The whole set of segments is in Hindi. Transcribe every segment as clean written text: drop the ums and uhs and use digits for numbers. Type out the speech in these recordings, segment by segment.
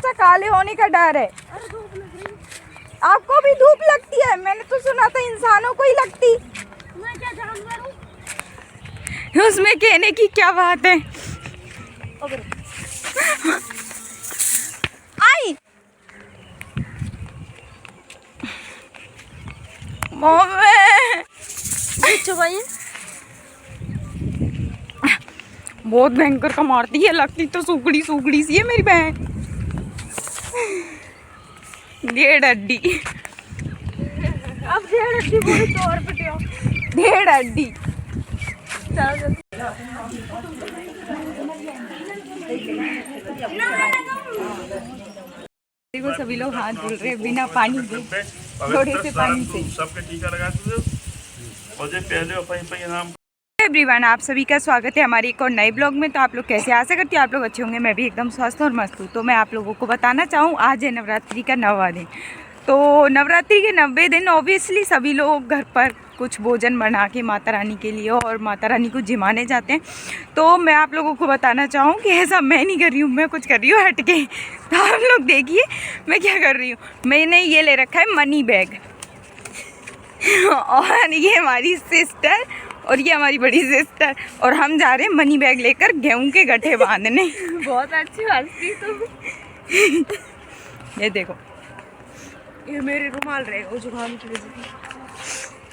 सा काले होने का डर है। आपको भी धूप लगती है? मैंने तो सुना था इंसानों को ही लगती। मैं क्या जानवर हूँ? उसमें कहने की क्या बात है। आई बहुत भयंकर का मारती है, लगती तो सुगड़ी सुगड़ी सी है मेरी बहन। डेढ़ हड्डी। अब डेढ़ हड्डी बोली तो और पिटियो। डेढ़ हड्डी। देखो सभी लोग हाथ धुल रहे बिना पानी के, थोड़े से पानी से। सबके टीका लगा नाम। एवरीवन, आप सभी का स्वागत है हमारे एक और नए ब्लॉग में। तो आप लोग कैसे, आशा करती हूँ आप लोग अच्छे होंगे। मैं भी एकदम स्वस्थ और मस्त हूँ। तो मैं आप लोगों को बताना चाहूँ, आज है नवरात्रि का 9वां दिन। तो नवरात्रि के 90 दिन ऑब्वियसली सभी लोग घर पर कुछ भोजन बना के माता रानी के लिए और माता रानी को जिमाने जाते हैं। तो मैं आप लोगों को बताना चाहूँ कि ऐसा मैं नहीं कर रही हूँ, मैं कुछ कर रही हूँ हट के। तो आप लोग देखिए मैं क्या कर रही हूँ। मैंने ये ले रखा है मनी बैग और ये हमारी सिस्टर और ये हमारी बड़ी सिस्टर, और हम जा रहे हैं मनी बैग लेकर गेहूं के गट्ठे बांधने। बहुत अच्छी हंसती तुम। ये देखो, ये मेरे रुमाल रहेगा जुकाम की वजह से।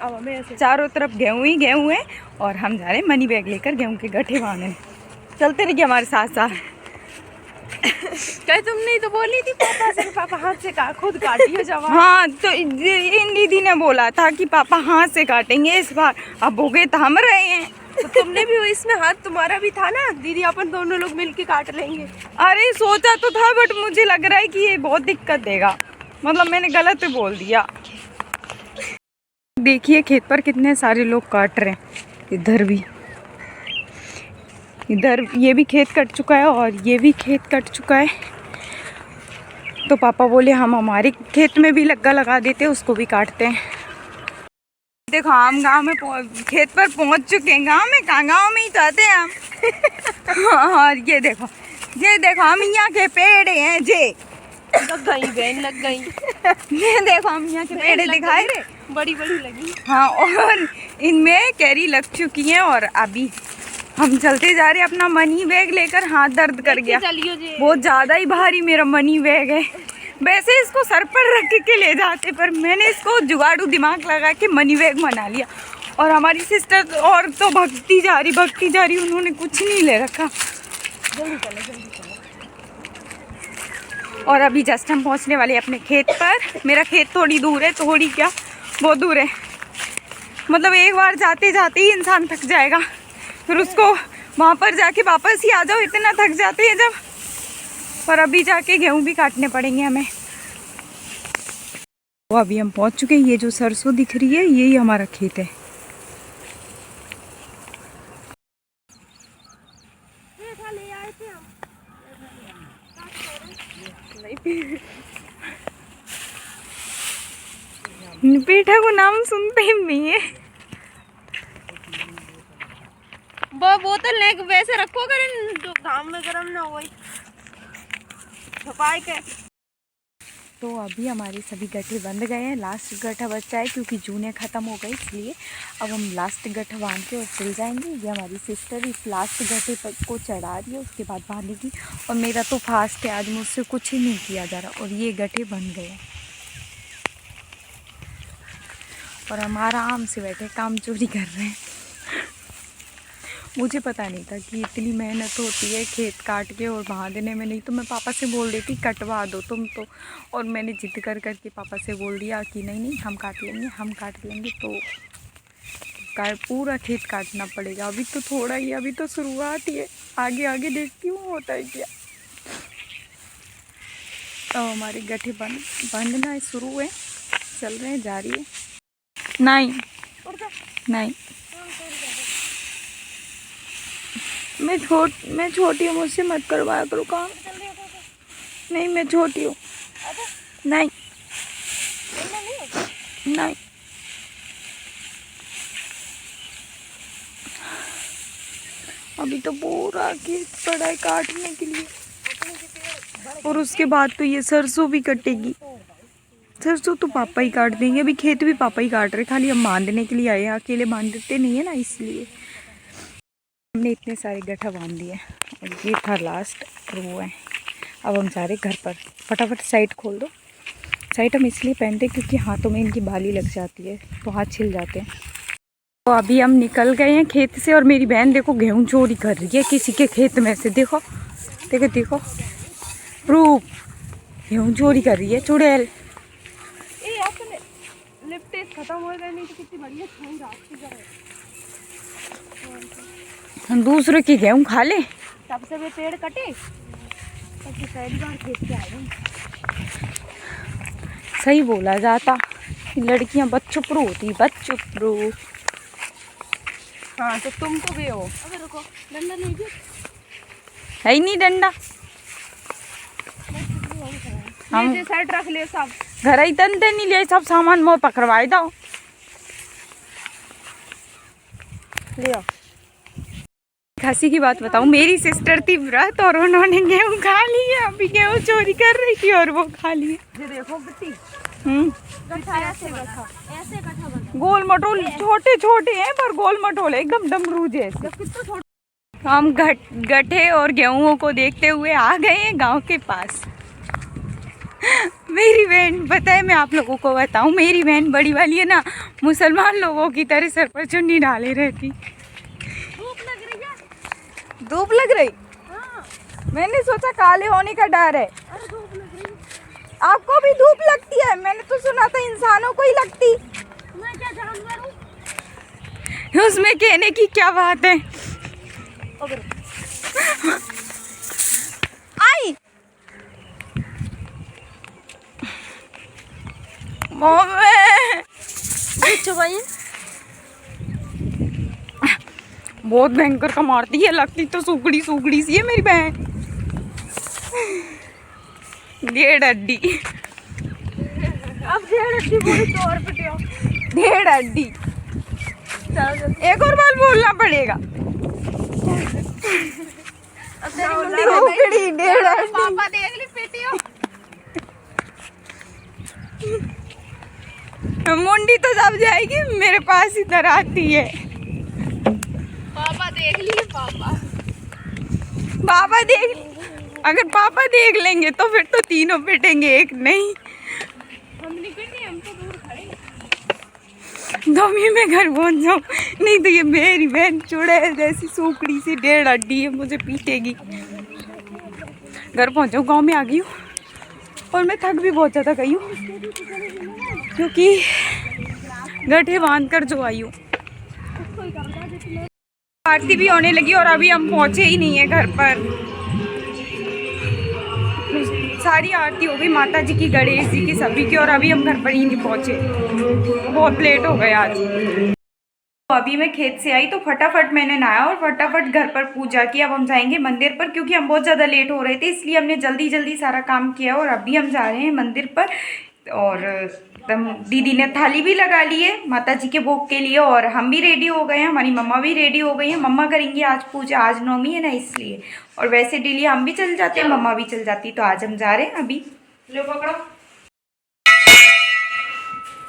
अब हमें ऐसे चारों तरफ गेहूं ही गेहूं है और हम जा रहे हैं मनी बैग लेकर गेहूं के गट्ठे बांधने। चलते रहिए हमारे साथ साथ। क्या तुमने तो बोली थी पापा से, पापा हाथ से खुद काटिए जवाब। हाँ, तो इन दीदी ने बोला था कि पापा हाथ से काटेंगे इस बार, अब भोगे तो हम रहे हैं। तो तुमने भी इसमें हाथ तुम्हारा भी था ना दीदी, अपन दोनों लोग मिलके काट लेंगे। अरे सोचा तो था, बट मुझे लग रहा है कि ये बहुत दिक्कत देगा, मतलब मैंने गलत बोल दिया। देखिए खेत पर कितने सारे लोग काट रहे हैं। इधर भी, इधर ये भी खेत कट चुका है और ये भी खेत कट चुका है। तो पापा बोले हम हमारे खेत में भी लग्गा लगा देते, उसको भी काटते हैं। देखो हम गांव में खेत पर पहुंच चुके हैं। गांव में कहाँ, गांव में ही तो आते हैं हम। और ये देखो हम यहाँ के पेड़ हैं जे। लग गई बहन, लग गई। ये देखो हम यहाँ के पेड़ दिखाए रहे, बड़ी बड़ी लगी। हाँ, और इनमें कैरी लग चुकी है। और अभी हम चलते जा रहे हैं अपना मनी बैग लेकर। हाथ दर्द कर गया, बहुत ज़्यादा ही भारी मेरा मनी बैग है। वैसे इसको सर पर रख के ले जाते, पर मैंने इसको जुगाड़ू दिमाग लगा के मनी बैग बना लिया। और हमारी सिस्टर और तो भगती जा रही, उन्होंने कुछ नहीं ले रखा। जल्दी चलो। और अभी जस्ट हम पहुंचने वाले हैं अपने खेत पर। मेरा खेत थोड़ी दूर है, थोड़ी क्या बहुत दूर है, मतलब एक बार जाते जाते ही इंसान थक जाएगा, फिर उसको वहाँ पर जाके वापस ही आ जाओ, इतना थक जाते हैं जब। और अभी जाके गेहूं भी काटने पड़ेंगे हमें। तो अभी हम पहुँच चुके हैं। ये जो सरसों दिख रही है यही हमारा खेत है। पेठा को नाम सुनते ही नहीं है। वो बोतल लेके वैसे रखो कर, तो घाम में गर्म ना हो छुपाए के। तो अभी हमारे सभी गट्ठे बंध गए हैं। लास्ट गट्ठा बचा है क्योंकि जूने ख़त्म हो गई, इसलिए अब हम लास्ट गट्ठा बांध के और चल जाएंगे। ये हमारी सिस्टर इस लास्ट गट्ठे पर को चढ़ा रही है, उसके बाद बांधेगी। और मेरा तो फास्ट है, आज मुझसे कुछ ही नहीं किया जा रहा। और ये गट्ठे बन गए और हम आराम से बैठे काम चोरी कर रहे हैं। मुझे पता नहीं था कि इतनी मेहनत होती है खेत काट के और बांधने में। नहीं तो मैं पापा से बोल देती कटवा दो तुम तो। और मैंने जिद कर करके पापा से बोल दिया कि नहीं हम काट लेंगे। तो पूरा खेत काटना पड़ेगा। अभी तो थोड़ा ही, अभी तो शुरुआत ही है, आगे आगे देखती हूँ होता है क्या। तो हमारे गट्ठे बांधना शुरू है, चल रहे हैं, जारी है। नहीं मैं छोटी हूँ, मुझसे मत करवाया करो काम। नहीं मैं छोटी हूँ। नहीं अभी तो पूरा खेत पड़ा है काटने के लिए। और उसके बाद तो ये सरसों भी कटेगी। सरसों तो पापा ही काट देंगे, अभी खेत भी पापा ही काट रहे, खाली हम बांधने के लिए आए हैं, अकेले बांधते नहीं है ना, इसलिए हमने इतने सारे गट्ठा बांध दिए और ये था लास्ट रो है। अब हम जा रहे घर पर, फटाफट साइड खोल दो। साइड हम इसलिए पहनते क्योंकि हाथों में इनकी बाली लग जाती है तो हाथ छिल जाते हैं। तो अभी हम निकल गए हैं खेत से और मेरी बहन देखो गेहूं चोरी कर रही है किसी के खेत में से। देखो देखो देखो रूप गेहूं चोरी कर रही है चुड़ैल। खत्म हो गए नहीं तो कितनी बढ़िया छाई रात की हम दूसरे की गेहूं खा ले। तब से वे पेड़ कटे तब से पहली बार खेत से आए हैं। सही बोला जाता, लड़कियां बदचुपरू होती, बदचुपरू। हाँ तो तुम तो गए हो। अबे रुको, डंडा नहीं दिया है ही नहीं डंडा। हम ये साइड रख ले सब घर ही तंते नहीं ले, सब सामान मोह पकड़वाए दो। ले आओ। हंसी की बात बताऊं, मेरी सिस्टर थी व्रत और उन्होंने गेहूं खा लिया। अभी गेहूं चोरी कर रही थी और वो खा लिए। ये देखो बिट्टी ऐसे गोल मटोल छोटे छोटे हैं पर गोल मटोल एकदम डमरू जैसे। हम गट्ठे और गेहूं को देखते हुए आ गए हैं गांव के पास। मेरी बहन पता है, मैं आप लोगों को बताऊं, मेरी बहन बड़ी वाली है ना, मुसलमान लोगों की तरह सर पर चुन्नी डाले रहती। धूप लग रही। हाँ। मैंने सोचा काले होने का डर है। अरे धूप लग रही। आपको भी धूप लगती है? मैंने तो सुना था इंसानों को ही लगती। मैं क्या जानवर हूँ? उसमें कहने की क्या बात है। आई बहुत भयंकर का मारती है, लगती तो सुगड़ी सुगड़ी सी है मेरी बहन। डेढ़ हड्डी। अब डेढ़ हड्डी बोली तो और पिटियो। डेढ़ हड्डी। एक और बार बोलना पड़ेगा। सुगड़ी डेढ़ हड्डी। पापा देख ली पिटियो। मुंडी तो जब जाएगी मेरे पास इधर आती है। पापा देख लिए पापा। पापा देख, अगर पापा देख लेंगे तो फिर तो तीनों पिटेंगे, एक नहीं। हम नहीं पिटनी, हम तो दूर खड़े। दमी में घर पहुंच जाऊं, नहीं तो ये मेरी बहन चुड़ैल जैसी सूखड़ी सी डेढ़ हड्डी है, मुझे पीटेगी। घर पहुंच जाऊं, गाँव में आ गई हूँ और मैं थक भी बहुत ज़्यादा गई हूँ क्योंकि गड्ढे बांध कर जो आई हूँ। आरती भी होने लगी और अभी हम पहुँचे ही नहीं है घर पर। सारी आरती हो गई माता जी की, गणेश जी की, सभी की, और अभी हम घर पर ही नहीं पहुँचे। बहुत लेट हो गए आज। तो अभी मैं खेत से आई तो फटाफट मैंने नहाया और फटाफट घर पर पूजा की। अब हम जाएंगे मंदिर पर क्योंकि हम बहुत ज़्यादा लेट हो रहे थे, इसलिए हमने जल्दी जल्दी सारा काम किया और अभी हम जा रहे हैं मंदिर पर। और दीदी ने थाली भी लगा ली है माता जी के भोग के लिए और हम भी रेडी हो गए हैं, हमारी मम्मा भी रेडी हो गई हैं। मम्मा करेंगी आज पूजा, आज नवमी है ना इसलिए, और वैसे डेली हम भी चल जाते हैं, मम्मा भी चल जाती, तो आज हम जा रहे हैं। अभी लो पकड़ो।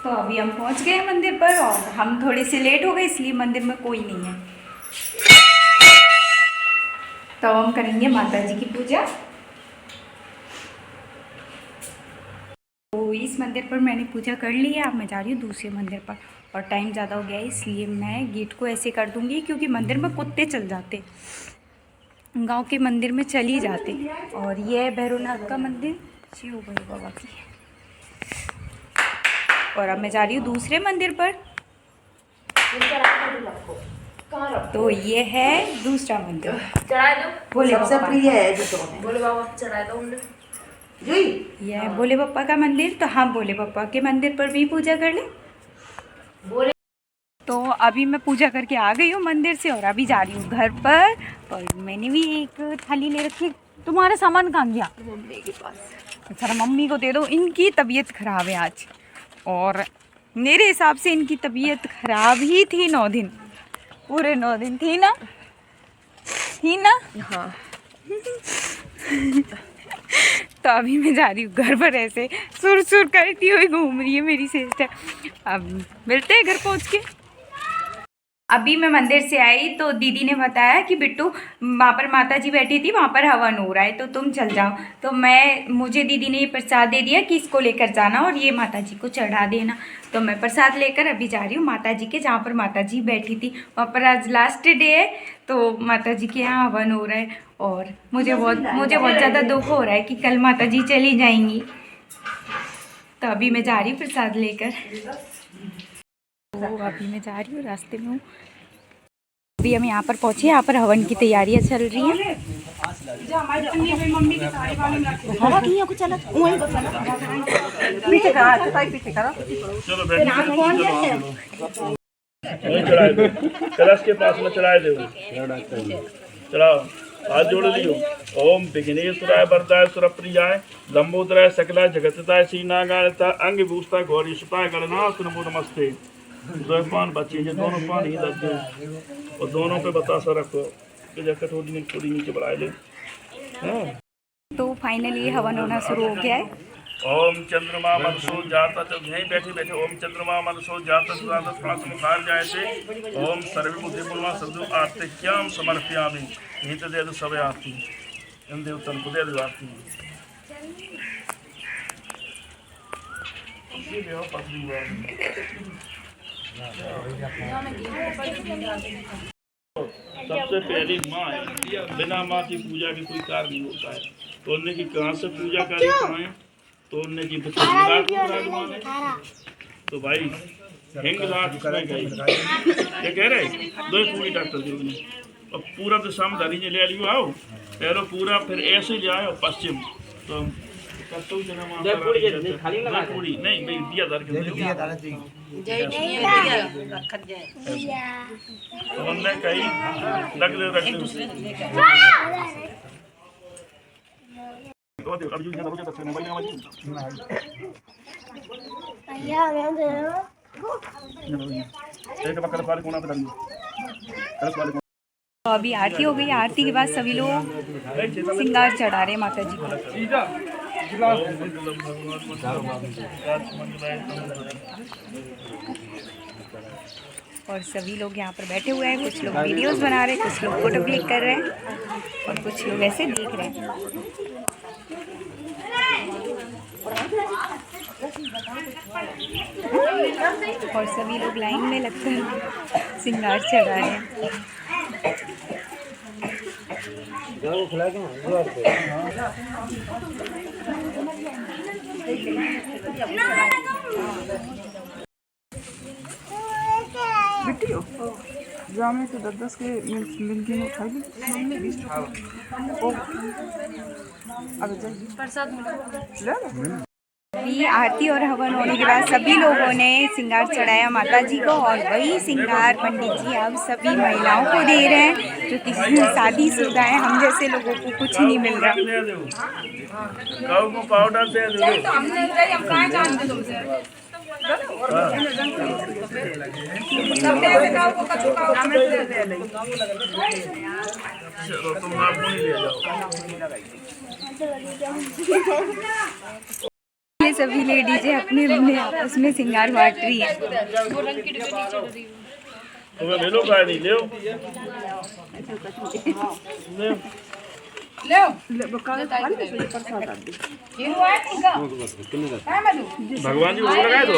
तो अभी हम पहुंच गए मंदिर पर और हम थोड़े से लेट हो गए इसलिए मंदिर में कोई नहीं है। तो हम करेंगे माता जी की पूजा। तो इस मंदिर पर मैंने पूजा कर ली है, अब मैं जा रही हूँ दूसरे मंदिर पर और टाइम ज़्यादा हो गया है इसलिए मैं गेट को ऐसे कर दूँगी क्योंकि मंदिर में कुत्ते चल जाते, गांव के मंदिर में चल ही जाते। और ये है भैरवनाथ का मंदिर, शिव भोले बाबा की। और अब मैं जा रही हूँ दूसरे मंदिर पर। तो ये है दूसरा मंदिर, भोले सबसे बाबा। प्रिय है जो तो बोले बाबा चढ़ाए दो उन्हें। ये है भोले बाबा का मंदिर, तो हम भोले बाबा के मंदिर पर भी पूजा कर लें। तो अभी मैं पूजा करके आ गई हूँ मंदिर से और अभी जा रही हूँ घर पर। और मैंने भी एक थाली ले रखी। तुम्हारा सामान कहाँ गया? मम्मी के पास। सर मम्मी को दे दो, इनकी तबीयत खराब है आज और मेरे हिसाब से इनकी तबीयत खराब ही थी 9 दिन, पूरे 9 दिन थी ना, थी ना? हाँ। तो अभी मैं जा रही हूँ घर पर, ऐसे सुर सुर करती हुई घूम रही है मेरी सिस्टर। अब मिलते हैं घर पहुँच के। अभी मैं मंदिर से आई तो दीदी ने बताया कि बिट्टू वहाँ पर माता जी बैठी थी, वहाँ पर हवन हो रहा है तो तुम चल जाओ। तो मुझे दीदी ने ये प्रसाद दे दिया कि इसको लेकर जाना और ये माता जी को चढ़ा देना। तो मैं प्रसाद लेकर अभी जा रही हूँ माता जी के, जहाँ पर माता जी बैठी थी वहाँ पर। आज लास्ट डे है तो माता जी के यहाँ हवन हो रहा है और मुझे बहुत ज़्यादा दुख हो रहा है कि कल माता जी चली जाएंगी। तो अभी मैं जा रही हूँ प्रसाद लेकर। तो अभी मैं जा रही हूँ, रास्ते में हूँ। अभी हम यहाँ पर पहुँचे, यहाँ पर हवन की तैयारियाँ चल रही हैं। कलश के पास में चढ़ाए दो, चढ़ाओ, हाथ जोड़ लियो। ओम विघ्नेश्वराय वरदाय सुरप्रियाय लंबोदराय सकलाय जगतताय श्रीनागायताय अंग भूषताय गौरी सुताय गणनाथ नमो नमस्ते। दो पान बच्चे जो दोनों पान ही रख दो और दोनों पे बतासा रखो कि जैसे थोड़ी नीचे बढ़ा ले। तो फाइनली हवन होना शुरू हो गया है। ओम चंद्रमा मनसो जाता, जब यहीं बैठे बैठे ओम चंद्रमा मनसो जाता समुखार जाए से ओम सर्वबुद्धि पूर्वा सदु आर्तिक्याम समर्पयामि हित दे दो सब आरती इन देवतन को दे दो आरती। ये देखो पत्नी सबसे पहली माँ है, बिना माँ की पूजा की कोई कार्य नहीं होता है। तो उन्हें की कहाँ से पूजा कार्य कराएं, तो उन्हें की विराजमान है। तो भाई हिंगलाज उसमें गई, ये कह रहे दो पूरी डॉक्टर जी ने और पूरा दिशा में धरी ले लियो आओ पहले पूरा, फिर ऐसे ले आए पश्चिम। तो पूरी नहीं भाई दिया धर के हमने कही लग दे रख तो अभी आरती हो गई। आरती के बाद सभी लोग श्रृंगार चढ़ा रहे माता जी को। और सभी लोग यहाँ पर बैठे हुए हैं, कुछ लोग वीडियोस बना रहे हैं, कुछ लोग फोटो क्लिक कर रहे हैं और कुछ लोग ऐसे देख रहे हैं। और सभी लोग लाइन में लगकर श्रृंगार चढ़ा रहे हैं। जामे से 10-10 के मिलके में उठा ली अभी आरती और हवन होने के बाद सभी लोगों ने श्रृंगार चढ़ाया माता जी को और वही श्रृंगार पंडित जी अब सभी महिलाओं को दे रहे हैं जो कि शादीशुदा है। हम जैसे लोगों को कुछ नहीं मिल रहा। ये सभी लेडीज अपने अपने आपस में श्रृंगार बांट रही है। ले लो गाय नहीं ले भगवान जी लगाए दो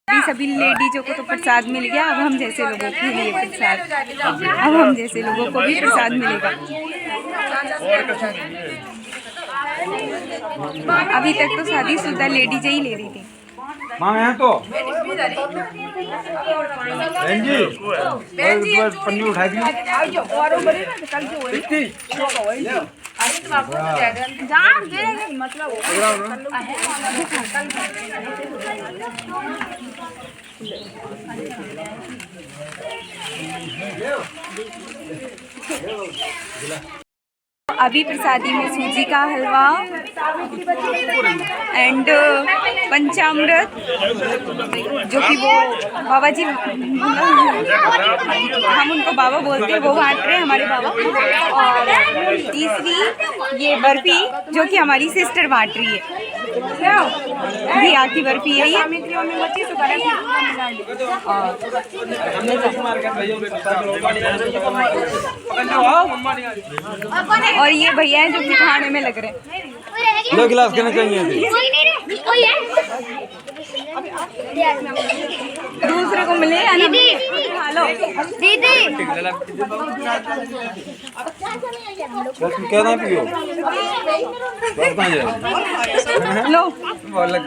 सभी लेडीजों को तो प्रसाद मिल गया। अब हम जैसे लोगों के लिए प्रसाद, अब हम जैसे लोगों को भी प्रसाद मिलेगा। अभी तक तो शादीशुदा लेडीज ही ले रही थी। तो पन्नी उठा दी अभी प्रसादी में सूजी का हलवा एंड पंचामृत जो कि वो बाबा जी हम उनको बाबा बोलते हैं, वो बांट रहे हैं हमारे बाबा। और तीसरी ये बर्फी जो कि हमारी सिस्टर बांट रही है, घिया की बर्फी है ये। और ये भैया हैं जो कि खाने में लग रहे हैं। 2 गिलास कहना चाहिए दूसरे को मिले या ना मिले, खा लो। कहना पियो लो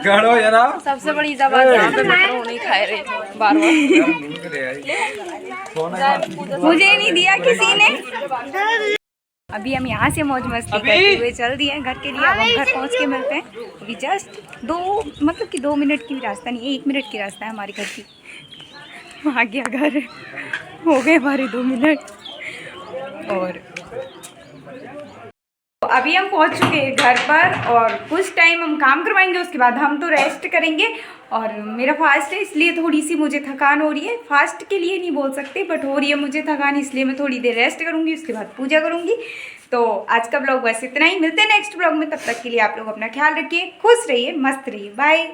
गड़ो यार। सबसे बड़ी जबान यहाँ पे मटर नहीं खाए रहे बार बार। मुझे नहीं दिया किसी ने। अभी हम यहाँ से मौज मस्ती करते हुए चल दिए हैं घर के लिए। अब हम घर पहुँच के मिलते हैं। अभी जस्ट 2 मिनट की भी रास्ता नहीं है, 1 मिनट की रास्ता है हमारे घर की। आ गया घर, हो गए हमारे 2 मिनट। और अभी हम पहुंच चुके हैं घर पर और कुछ टाइम हम काम करवाएंगे, उसके बाद हम तो रेस्ट करेंगे। और मेरा फास्ट है इसलिए थोड़ी सी मुझे थकान हो रही है। फास्ट के लिए नहीं बोल सकते बट हो रही है मुझे थकान, इसलिए मैं थोड़ी देर रेस्ट करूंगी, उसके बाद पूजा करूंगी। तो आज का ब्लॉग बस इतना ही, मिलते हैं नेक्स्ट ब्लॉग में। तब तक के लिए आप लोग अपना ख्याल रखिए, खुश रहिए, मस्त रहिए, बाय।